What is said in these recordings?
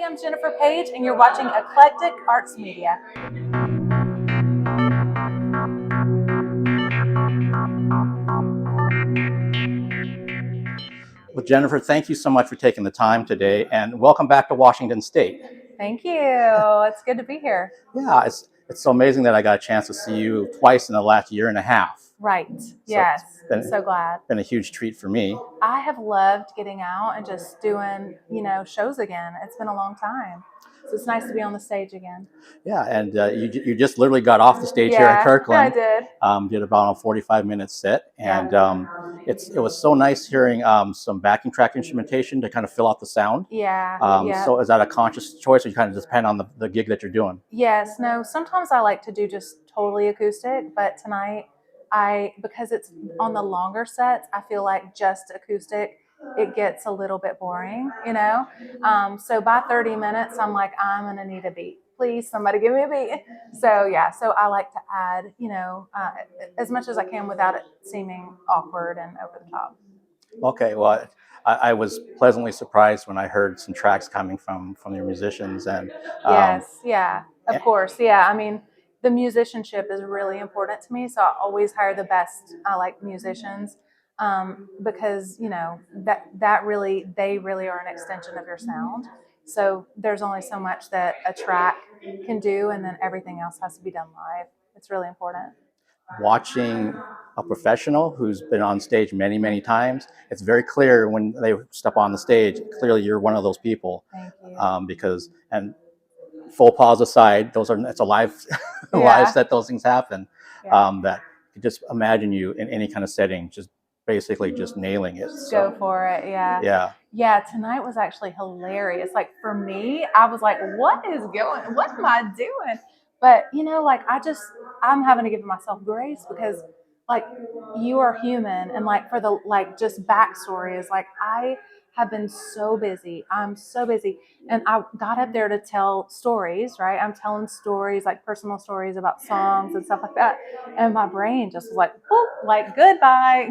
Hi, I'm Jennifer Paige, and you're watching Eclectic Arts Media. Well, Jennifer, thank you so much for taking the time today, and welcome back to Washington State. Thank you. It's good to be here. Yeah, it's so amazing that I got a chance to see you twice in the last year and a half. Right. Yes. I'm so glad. Been a huge treat for me. I have loved getting out and just doing, shows again. It's been a long time. So it's nice to be on the stage again. Yeah, and you just literally got off the stage here at Kirkland. Yeah, I did. Did about a 45-minute set, and it was so nice hearing some backing track instrumentation to kind of fill out the sound. Yeah. So is that a conscious choice, or you kind of just depend on the gig that you're doing? Yes. No. Sometimes I like to do just totally acoustic, but tonight because it's on the longer sets, I feel like just acoustic, it gets a little bit boring, So by 30 minutes, I'm like, I'm gonna need a beat. Please, somebody give me a beat. So yeah, so I like to add, as much as I can without it seeming awkward and over the top. Okay, well, I was pleasantly surprised when I heard some tracks coming from your musicians, and yes, yeah, of course, yeah. I mean, the musicianship is really important to me, so I always hire the best. I like musicians because that really they really are an extension of your sound. So there's only so much that a track can do, and then everything else has to be done live. It's really important. Watching a professional who's been on stage many, many times, it's very clear when they step on the stage. Clearly, you're one of those people. Thank you. Because, and full pause aside, it's a live live set. Those things happen. That you just imagine you in any kind of setting, just basically just nailing it. Go for it. Yeah. Tonight was actually hilarious. Like for me, I was like, what am I doing? But I'm having to give myself grace because like you are human, and like for the just backstory is like I have been so busy. I'm so busy. And I got up there to tell stories, right? I'm telling stories, like personal stories about songs and stuff like that. And my brain just was like, boop, like goodbye,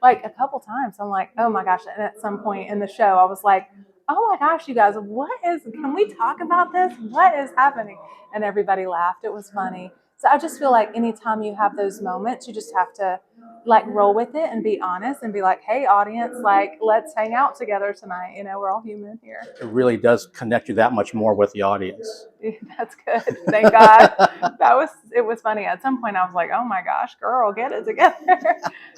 like a couple times. I'm like, oh my gosh. And at some point in the show, I was like, oh my gosh, you guys, can we talk about this? What is happening? And everybody laughed. It was funny. So I just feel like anytime you have those moments, you just have to like roll with it and be honest and be like, hey, audience, like let's hang out together tonight. We're all human here. It really does connect you that much more with the audience. That's good. Thank God. It was funny. At some point I was like, oh my gosh, girl, get it together.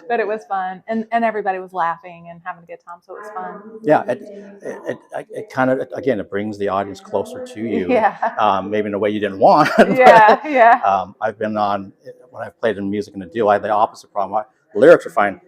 But it was fun. And everybody was laughing and having a good time. So it was fun. Yeah. It kind of, again, it brings the audience closer to you. Yeah. Maybe in a way you didn't want. Yeah. I've been when I've played in music in a duo, I had the opposite problem. The lyrics are fine.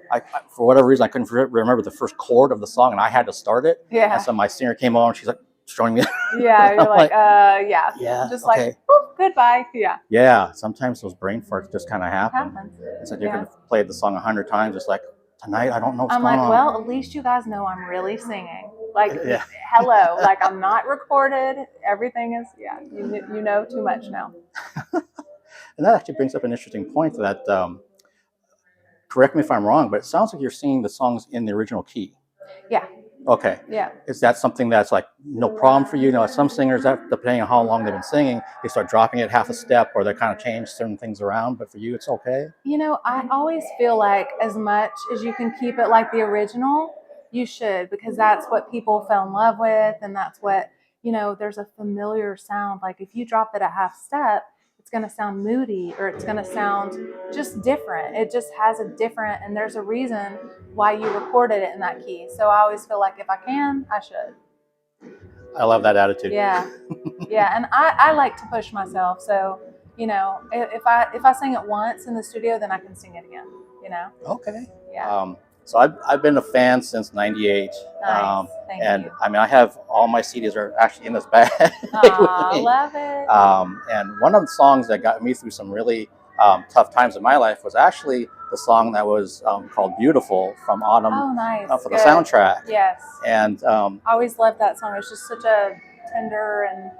For whatever reason, I couldn't remember the first chord of the song, and I had to start it. Yeah. And so my singer came on, and she's like showing me. Yeah, you're like, yeah. Just okay. Like, boop, goodbye. Yeah. Yeah. Sometimes those brain farts just kind of happen. It's like you could have played the song 100 times. It's like tonight, I don't know what's going on. Well, at least you guys know I'm really singing. Like, hello, like I'm not recorded. Everything is, you know too much now. And that actually brings up an interesting point that, correct me if I'm wrong, but it sounds like you're singing the songs in the original key. Yeah. Okay. Yeah. Is that something that's like no problem for you? Some singers, that depending on how long they've been singing, they start dropping it half a step or they kind of change certain things around. But for you, it's okay? I always feel like as much as you can keep it like the original, you should, because that's what people fell in love with. And that's what, there's a familiar sound. Like if you drop it a half step, it's going to sound moody or it's going to sound just different. It just has a different, and there's a reason why you recorded it in that key. So I always feel like if I can, I should. I love that attitude. Yeah. Yeah. And I like to push myself. So, if I sing it once in the studio, then I can sing it again, Okay. Yeah. So I've been a fan since '98. Nice. Thank you. I mean, I have all my CDs are actually in this bag. I love it. And one of the songs that got me through some really tough times in my life was actually the song that was called "Beautiful" from Autumn. Oh, nice. For the soundtrack. Yes. And I always loved that song. It's just such a tender and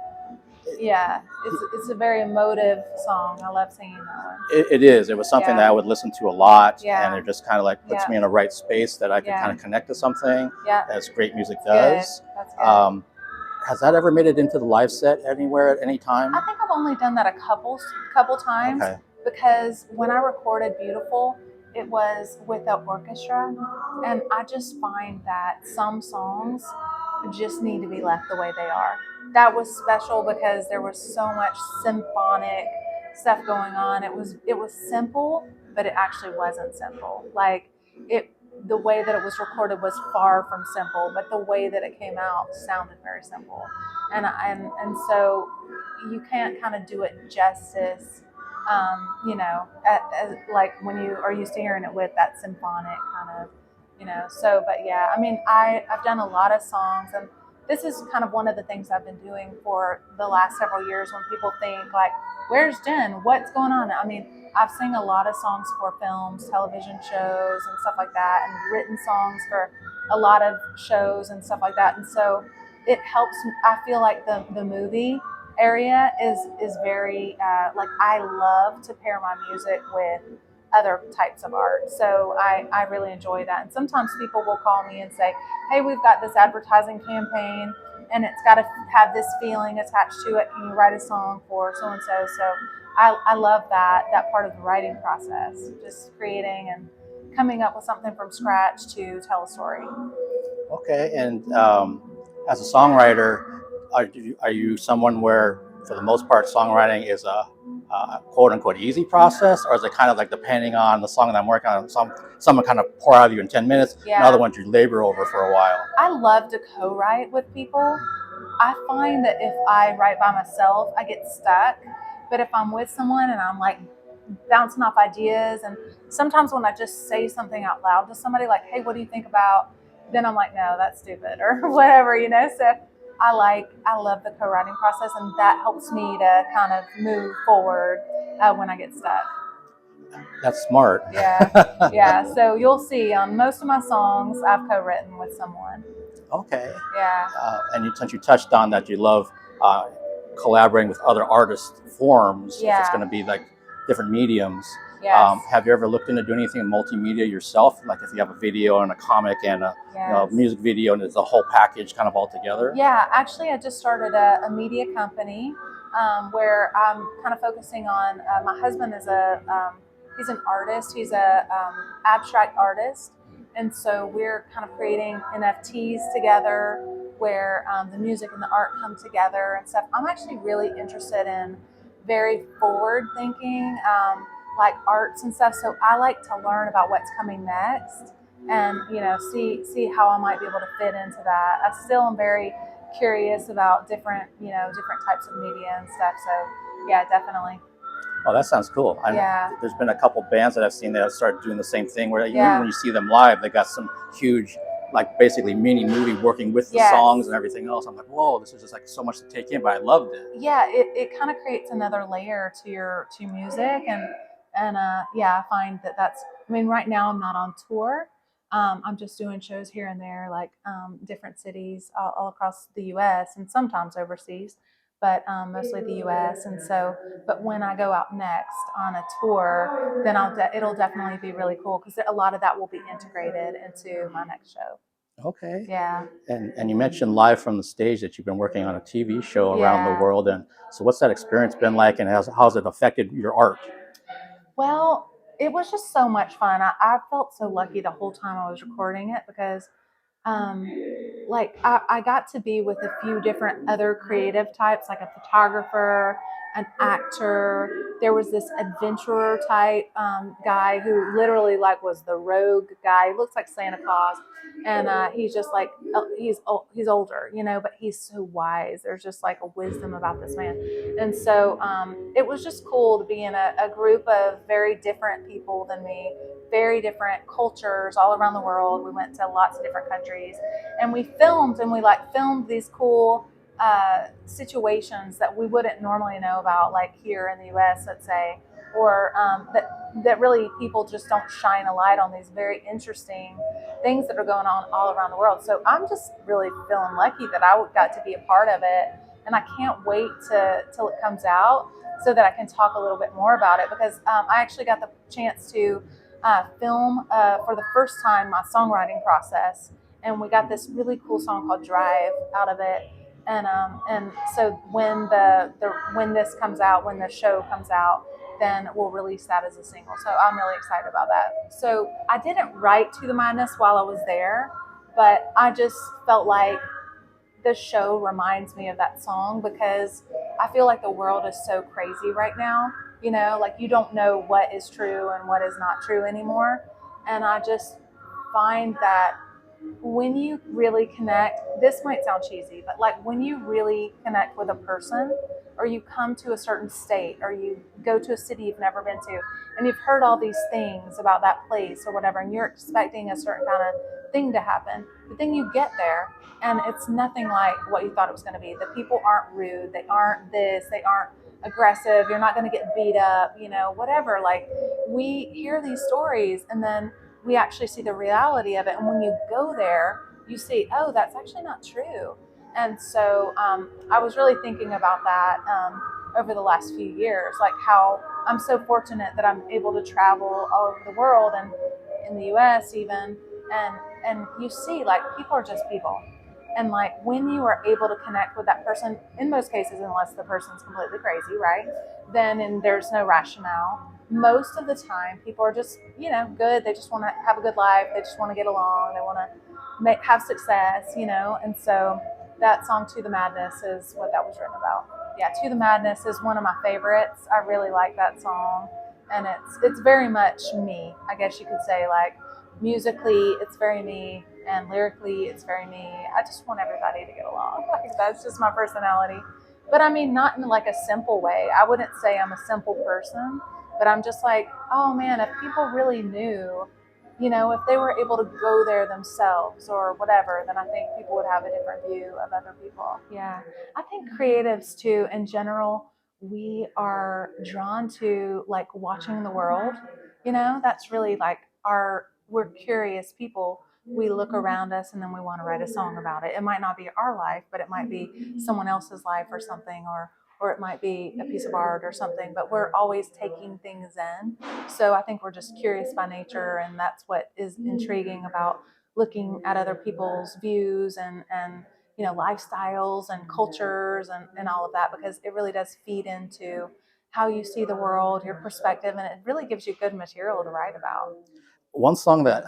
it's a very emotive song. I love singing that one. It is. It was something that I would listen to a lot, and it just kind of like puts me in the right space that I can kind of connect to something, as great music does. That's good. has that ever made it into the live set anywhere at any time? I think I've only done that a couple times, Okay. because when I recorded Beautiful, it was with the orchestra, and I just find that some songs just need to be left the way they are. That was special because there was so much symphonic stuff going on. It was simple, but it actually wasn't simple. Like it the way that it was recorded was far from simple, but the way that it came out sounded very simple. And so you can't kind of do it justice, like when you are used to hearing it with that symphonic kind of, So, but yeah, I mean, I've done a lot of songs, and this is kind of one of the things I've been doing for the last several years. When people think like, "Where's Jen? What's going on?" I mean, I've sang a lot of songs for films, television shows, and stuff like that, and written songs for a lot of shows and stuff like that. And so it helps. I feel like the movie area is very like, I love to pair my music with other types of art. So I really enjoy that. And sometimes people will call me and say, "Hey, we've got this advertising campaign and it's got to have this feeling attached to it. Can you write a song for so and so?" So I love that part of the writing process, just creating and coming up with something from scratch to tell a story. Okay, and as a songwriter, are you someone where, for the most part, songwriting is a quote unquote easy process, or is it kind of like depending on the song that I'm working on? Someone kind of pour out of you in 10 minutes, and other ones you labor over for a while. I love to co-write with people. I find that if I write by myself, I get stuck. But if I'm with someone and I'm like bouncing off ideas, and sometimes when I just say something out loud to somebody, like, "Hey, what do you think about?" Then I'm like, "No, that's stupid," or whatever, So I love the co-writing process, and that helps me to kind of move forward when I get stuck. That's smart. Yeah. So you'll see on most of my songs, I've co-written with someone. Okay. Yeah. Since you touched on that, you love collaborating with other artist forms. If it's going to be like different mediums. Yes. Have you ever looked into doing anything in multimedia yourself? Like if you have a video and a comic and a music video, and it's a whole package kind of all together? Yeah, actually, I just started a media company where I'm kind of focusing on. My husband is he's an artist. He's a abstract artist, and so we're kind of creating NFTs together, where the music and the art come together and stuff. I'm actually really interested in very forward thinking, like arts and stuff. So I like to learn about what's coming next, and see how I might be able to fit into that. I still am very curious about different types of media and stuff. So yeah, definitely. Oh, that sounds cool. There's been a couple bands that I've seen that have started doing the same thing, where even when you see them live, they got some huge, like basically mini movie working with the songs and everything else. I'm like, whoa, this is just like so much to take in, but I loved it. Yeah, it kind of creates another layer to music, and I find that's. I mean, right now I'm not on tour. I'm just doing shows here and there, like different cities all across the U.S. and sometimes overseas, but mostly the U.S. And so, but when I go out next on a tour, then it'll definitely be really cool, because a lot of that will be integrated into my next show. Okay. Yeah. And you mentioned live from the stage that you've been working on a TV show around the world, and so what's that experience been like, and how's it affected your art? Well, it was just so much fun. I felt so lucky the whole time I was recording it, because um, like I got to be with a few different other creative types, like a photographer, an actor. There was this adventurer type guy who literally like was the rogue guy. He looks like Santa Claus, and he's just like he's older, but he's so wise. There's just like a wisdom about this man, and so it was just cool to be in a group of very different people than me, very different cultures all around the world. We went to lots of different countries, and we filmed these cool situations that we wouldn't normally know about, like here in the US, let's say, or that really people just don't shine a light on, these very interesting things that are going on all around the world. So I'm just really feeling lucky that I got to be a part of it, and I can't wait till it comes out so that I can talk a little bit more about it, because I actually got the chance to film for the first time my songwriting process, and we got this really cool song called Drive out of it. And so when this comes out, when the show comes out, then we'll release that as a single. So I'm really excited about that. So I didn't write To the Madness while I was there, but I just felt like the show reminds me of that song because I feel like the world is so crazy right now. You know, like you don't know what is true and what is not true anymore. And I just find that when you really connect, this might sound cheesy, but like when you really connect with a person, or you come to a certain state, or you go to a city you've never been to, and you've heard all these things about that place or whatever, and you're expecting a certain kind of thing to happen, but then you get there and it's nothing like what you thought it was going to be. The people aren't rude, they aren't this, they aren't aggressive, you're not going to get beat up, you know, whatever. Like we hear these stories and then we actually see the reality of it. And when you go there, you see, oh, that's actually not true. And so I was really thinking about that over the last few years, like how I'm so fortunate that I'm able to travel all over the world and in the US even. And you see, like, people are just people. And like when you are able to connect with that person, in most cases, unless the person's completely crazy, right? Then and there's no rationale. Most of the time, people are just, you know, good. They just want to have a good life. They just want to get along. They want to have success, you know. And so that song "To the Madness" is what that was written about. Yeah, "To the Madness" is one of my favorites. I really like that song, and it's very much me. I guess you could say, like, musically, it's very me, and lyrically, it's very me. I just want everybody to get along. Like that's just my personality. But I mean, not in like a simple way. I wouldn't say I'm a simple person, but I'm just like, oh man, if people really knew, you know, if they were able to go there themselves or whatever, then I think people would have a different view of other people. Yeah. I think creatives too, in general, we are drawn to like watching the world. You know, that's really like we're curious people. We look around us and then we want to write a song about it. It might not be our life, but it might be someone else's life or something, or it might be a piece of art or something, but we're always taking things in. So I think we're just curious by nature, and that's what is intriguing about looking at other people's views and you know, lifestyles and cultures and all of that, because it really does feed into how you see the world, your perspective, and it really gives you good material to write about. One song that,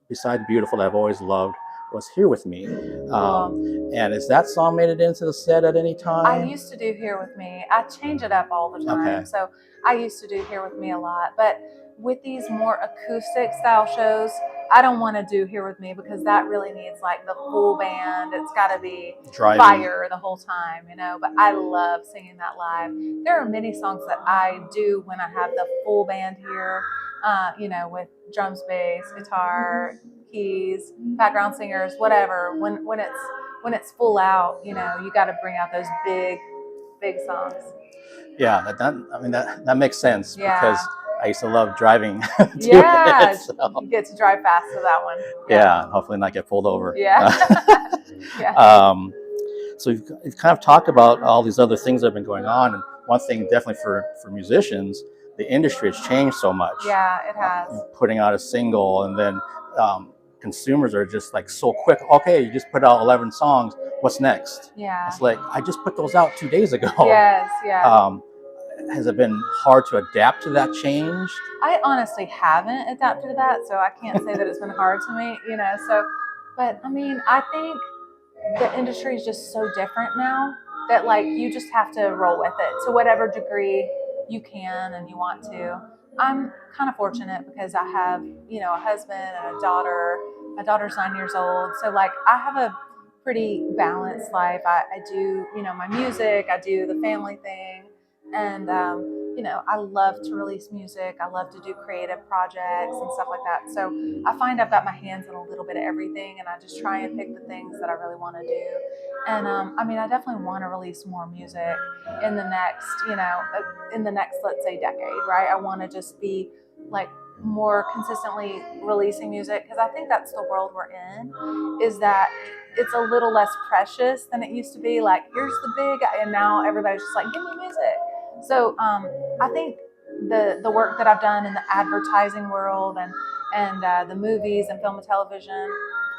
besides Beautiful, that I've always loved was Here With Me. And is that song made it into the set at any time? I used to do Here With Me. I change it up all the time. Okay. So I used to do Here With Me a lot. But with these more acoustic style shows, I don't want to do Here With Me because that really needs like the full band. It's got to be driving fire the whole time, you know. But I love singing that live. There are many songs that I do when I have the full band here, you know, with drums, bass, guitar, keys, background singers, whatever. When it's full out, you know, you got to bring out those big songs. Yeah, that makes sense. Yeah. Because I used to love driving. Yeah, it, so. You get to drive fast to that one. Yeah, hopefully not get pulled over. Yeah. Yeah. So you've kind of talked about all these other things that have been going on, and one thing definitely for musicians, the industry has changed so much. Yeah, it has. Putting out a single, and then consumers are just like so quick. Okay, you just put out 11 songs. What's next? Yeah. It's like, I just put those out 2 days ago. Yes, yeah. Has it been hard to adapt to that change? I honestly haven't adapted to that, so I can't say that it's been hard to me, you know. So, but I mean, I think the industry is just so different now that like you just have to roll with it to whatever degree you can and you want to. I'm kind of fortunate because I have, you know, a husband and a daughter. My daughter's 9 years old, so like I have a pretty balanced life. I do, you know, my music, I do the family thing, and you know, I love to release music. I love to do creative projects and stuff like that. So I find I've got my hands in a little bit of everything, and I just try and pick the things that I really want to do. And I mean, I definitely want to release more music in the next, you know, in the next, let's say, decade, right? I want to just be like more consistently releasing music, because I think that's the world we're in, is that it's a little less precious than it used to be. Like, here's the big, and now everybody's just like, give me music. So I think the work that I've done in the advertising world and the movies and film and television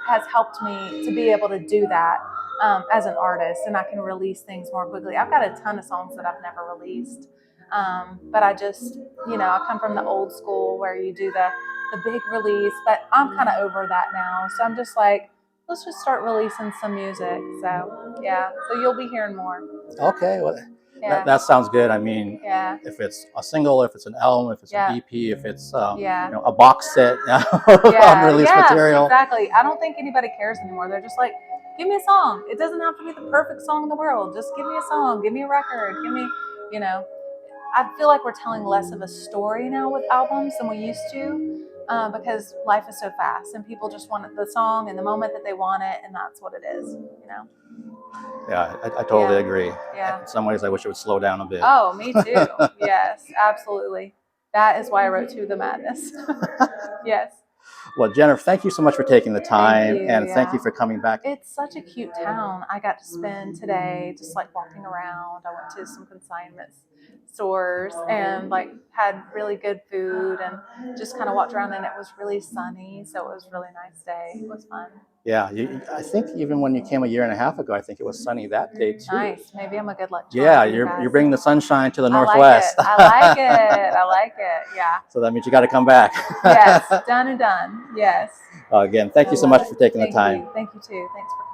has helped me to be able to do that as an artist, and I can release things more quickly. I've got a ton of songs that I've never released, but I just, I come from the old school where you do the big release, but I'm kind of over that now. So I'm just like, let's just start releasing some music. So yeah, so you'll be hearing more. Okay, well, that sounds good. I mean, if it's a single, if it's an album, if it's an EP, if it's a box set of unreleased material. Exactly. I don't think anybody cares anymore. They're just like, give me a song. It doesn't have to be the perfect song in the world. Just give me a song. Give me a record. Give me, I feel like we're telling less of a story now with albums than we used to, because life is so fast and people just want the song in the moment that they want it, and that's what it is. Yeah, I totally agree. In some ways, I wish it would slow down a bit. Oh, me too. Yes, absolutely. That is why I wrote To the Madness. Yes. Well, Jennifer, thank you so much for taking the time, thank you for coming back. It's such a cute town. I got to spend today just like walking around. I went to some consignment stores and like had really good food and just kind of walked around, and it was really sunny, so it was a really nice day. It was fun. Yeah, I think even when you came a year and a half ago, I think it was sunny that day too. Nice. Maybe I'm a good luck charm. Yeah, you're bringing the sunshine to the Northwest. I like it. I like it. Yeah. So that means you got to come back. Yes, done and done. Yes. Again, thank you so much for taking the time. Thank you too. Thanks for